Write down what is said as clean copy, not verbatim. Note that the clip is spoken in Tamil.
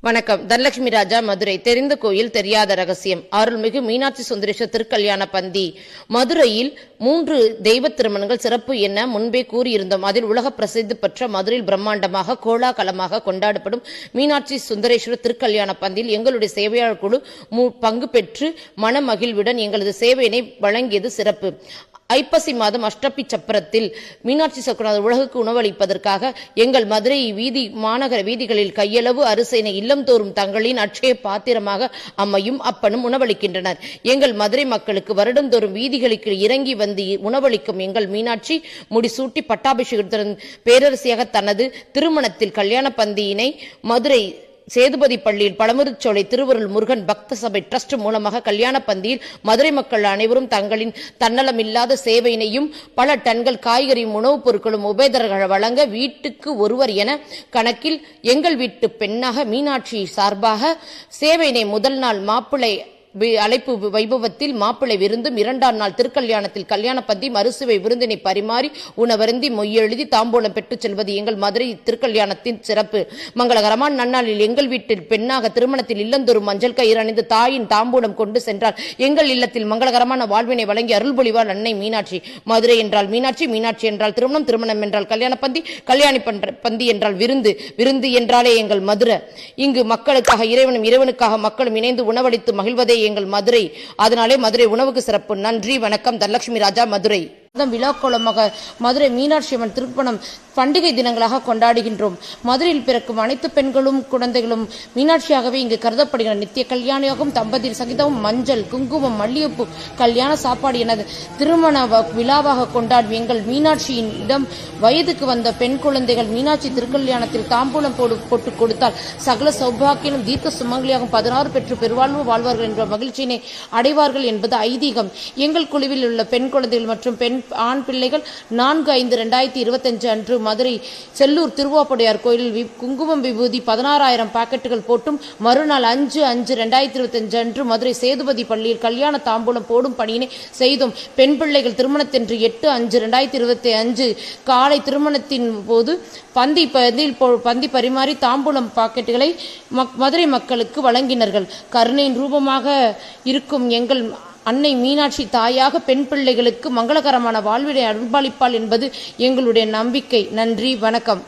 வணக்கம். தனலட்சுமி ராஜா, மதுரை. தெரிந்த கோயில் தெரியாத ரகசியம். அருள்மிகு மீனாட்சி சுந்தரேஸ்வரர் திருக்கல்யாண பந்தி. மதுரையில் 3 தெய்வ திருமணங்கள் சிறப்பு என முன்பே கூறியிருந்தோம். அதில் உலக பிரசித்தி பெற்ற மதுரையில் பிரம்மாண்டமாக கோலாகலமாக கொண்டாடப்படும் மீனாட்சி சுந்தரேஸ்வரர் திருக்கல்யாண பந்தியில் எங்களுடைய சேவையாளர் குழு பங்கு பெற்று மனமகிழ்வுடன் எங்களது சேவையினை வழங்கியது சிறப்பு. ஐப்பசி மாதம் அஷ்டபி சப்பரத்தில் மீனாட்சி சக்கரநாதர் உலகுக்கு உணவளிப்பதற்காக எங்கள் மதுரை மாநகர வீதிகளில் கையளவு அரிசினை இல்லம்தோறும் தங்களின் அட்சய பாத்திரமாக அம்மையும் அப்பனும் உணவளிக்கின்றனர். எங்கள் மதுரை மக்களுக்கு வருடந்தோறும் வீதிகளுக்கு இறங்கி வந்து உணவளிக்கும் எங்கள் மீனாட்சி முடிசூட்டி பட்டாபிஷேகத்துடன் பேரரசியாக தனது திருமணத்தில் கல்யாண பந்தியினை மதுரை சேதுபதி பள்ளியில் பழமுதிர்ச்சோலை திருவருள் முருகன் பக்த சபை டிரஸ்ட் மூலமாக கல்யாண பந்தியில் மதுரை மக்கள் அனைவரும் தங்களின் தன்னலமில்லாத சேவையினையும் பல டன்கள் காய்கறியும் உணவுப் பொருட்களும் உபேதர்கள் வழங்க வீட்டுக்கு ஒருவர் என கணக்கில் எங்கள் வீட்டு பெண்ணாக மீனாட்சி சார்பாக சேவையினை முதல் நாள் மாப்பிள்ளை அழைப்பு வைபவத்தில் மாப்பிள்ளை விருந்தும், 2ஆம் நாள் திருக்கல்யாணத்தில் கல்யாண பந்தி மறுசுவை விருந்தினை பரிமாறி உணவருந்தி மொய்யெழுதி தாம்பூலம் பெற்றுச் செல்வது எங்கள் மதுரை திருக்கல்யாணத்தின் சிறப்பு. மங்களகரமான நன்னாளில் எங்கள் வீட்டில் பெண்ணாக திருமணத்தில் இல்லந்தோறும் மஞ்சள் கயிறு அணிந்து தாயின் தாம்பூலம் கொண்டு சென்றால் எங்கள் இல்லத்தில் மங்களகரமான வாழ்வினை வழங்கி அருள் பொழிவார் அன்னை மீனாட்சி. மதுரை என்றால் மீனாட்சி, மீனாட்சி என்றால் திருமணம், திருமணம் என்றால் கல்யாண பந்தி, கல்யாணி பந்தி என்றால் விருந்து, விருந்து என்றாலே எங்கள் மதுரை. இங்கு மக்களுக்காக இறைவனும் இறைவனுக்காக மக்களும் இணைந்து உணவளித்து மகிழ்வதே எங்கள் மதுரை. அதனாலே மதுரை உணவுக்கு சிறப்பு. நன்றி, வணக்கம். தனலட்சுமி ராஜா, மதுரை. விழாக்கோலமாக மதுரை மீனாட்சி அம்மன் திருப்பணம் பண்டிகை தினங்களாக கொண்டாடுகின்றோம். மதுரையில் பிறக்கும் அனைத்து பெண்களும் குழந்தைகளும் மீனாட்சியாகவே இங்கு கருதப்படுகின்றன. நித்திய கல்யாணியாகவும் தம்பதியில் சகிதமும் மஞ்சள், குங்குமம், மல்லிகைப்பூ, கல்யாண சாப்பாடு என திருமண விழாவாக கொண்டாடும் எங்கள் மீனாட்சியின் இடம் வயதுக்கு வந்த பெண் குழந்தைகள் மீனாட்சி திருக்கல்யாணத்தில் தாம்பூலம் போட்டு கொடுத்தால் சகல சௌபாக்கியம் தீர்க்க சுமங்கலியாகவும் 16 பெற்று பெருவாழ்வு வாழ்வார்கள் என்ற மகிழ்ச்சியினை அடைவார்கள் என்பது ஐதீகம். எங்கள் குழுவில் உள்ள பெண் குழந்தைகள் மற்றும் பெண் ஆண் பிள்ளைகள் 4/5/2025 அன்று மதுரை செல்லூர் திருவாப்படையார் கோயிலில் குங்குமம் விபூதி 16,000 பாக்கெட்டுகள் போட்டும், மறுநாள் 5/5/2025 அன்று மதுரை சேதுபதி பள்ளியில் கல்யாண தாம்பூலம் போடும் பணியினை செய்தோம். பெண் பிள்ளைகள் திருமணத்தன்று 8/5/2025 காலை திருமணத்தின் போது பந்தி பரிமாறி தாம்பூலம் பாக்கெட்டுகளை மதுரை மக்களுக்கு வழங்கினார்கள். கருணையின் ரூபமாக இருக்கும் எங்கள் அன்னை மீனாட்சி தாயாக பெண் பிள்ளைகளுக்கு மங்களகரமான வாழ்வினை அருள்பாலிப்பாள் என்பது எங்களுடைய நம்பிக்கை. நன்றி, வணக்கம்.